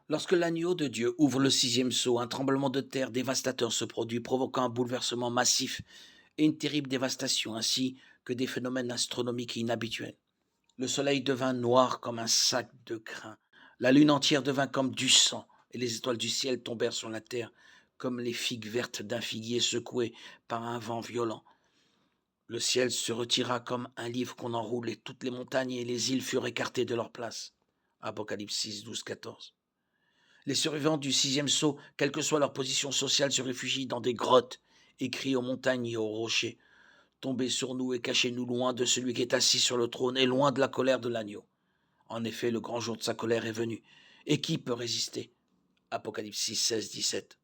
Lorsque l'agneau de Dieu ouvre le sixième sceau, un tremblement de terre dévastateur se produit, provoquant un bouleversement massif et une terrible dévastation, ainsi que des phénomènes astronomiques inhabituels. Le soleil devint noir comme un sac de grains, la lune entière devint comme du sang, et les étoiles du ciel tombèrent sur la terre comme les figues vertes d'un figuier secoué par un vent violent. Le ciel se retira comme un livre qu'on enroule, et toutes les montagnes et les îles furent écartées de leur place. Apocalypse 6, 12, 14. Les survivants du sixième sceau, quelle que soit leur position sociale, se réfugient dans des grottes et crient aux montagnes et aux rochers. Tombez sur nous et cachez-nous loin de celui qui est assis sur le trône et loin de la colère de l'agneau. En effet, le grand jour de sa colère est venu. Et qui peut résister? Apocalypse 6, 16, 17.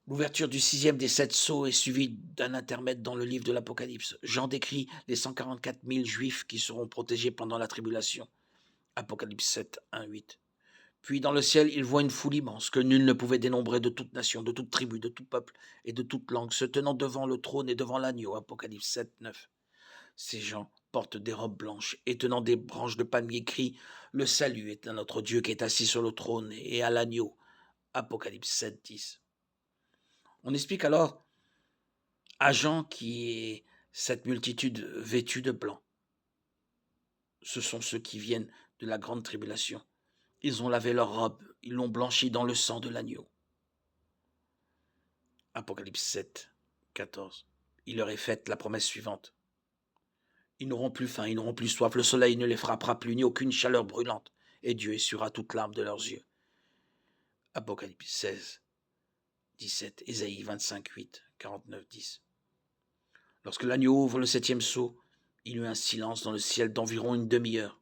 L'ouverture du sixième des sept sceaux est suivie d'un intermède dans le livre de l'Apocalypse. Jean décrit les 144 000 juifs qui seront protégés pendant la tribulation. Apocalypse 7, 1, 8. Puis dans le ciel, il voit une foule immense que nul ne pouvait dénombrer, de toute nation, de toute tribu, de tout peuple et de toute langue, se tenant devant le trône et devant l'agneau. Apocalypse 7, 9. Ces gens portent des robes blanches et tenant des branches de palmier crient: Le salut est à notre Dieu qui est assis sur le trône et à l'agneau. Apocalypse 7, 10. On explique alors à Jean qui est cette multitude vêtue de blanc. Ce sont ceux qui viennent de la grande tribulation. Ils ont lavé leurs robes, ils l'ont blanchi dans le sang de l'agneau. Apocalypse 7, 14. Il leur est faite la promesse suivante. Ils n'auront plus faim, ils n'auront plus soif, le soleil ne les frappera plus, ni aucune chaleur brûlante, et Dieu essuiera toute larme de leurs yeux. Apocalypse 16, 17, Ésaïe 25, 8, 49, 10. Lorsque l'agneau ouvre le septième sceau, il y eut un silence dans le ciel d'environ une demi-heure.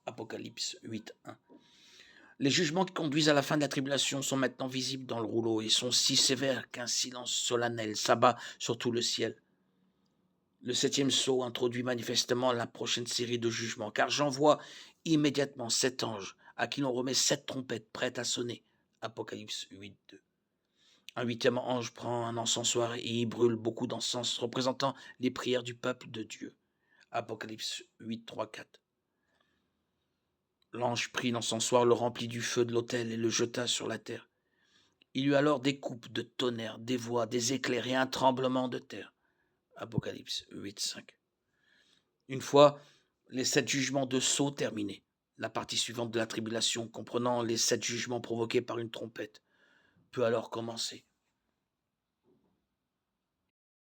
Apocalypse 8, 1. Les jugements qui conduisent à la fin de la tribulation sont maintenant visibles dans le rouleau et sont si sévères qu'un silence solennel s'abat sur tout le ciel. Le septième sceau introduit manifestement la prochaine série de jugements, car j'envoie immédiatement 7 anges à qui l'on remet 7 trompettes prêtes à sonner. Apocalypse 8, 2. Un huitième ange prend un encensoir et y brûle beaucoup d'encens, représentant les prières du peuple de Dieu. Apocalypse 8, 3, 4. L'ange prit l'encensoir, le remplit du feu de l'autel et le jeta sur la terre. Il y eut alors des coupes de tonnerre, des voix, des éclairs et un tremblement de terre. Apocalypse 8, 5. Une fois les 7 jugements de sceaux terminés, la partie suivante de la tribulation, comprenant les 7 jugements provoqués par une trompette, peut alors commencer.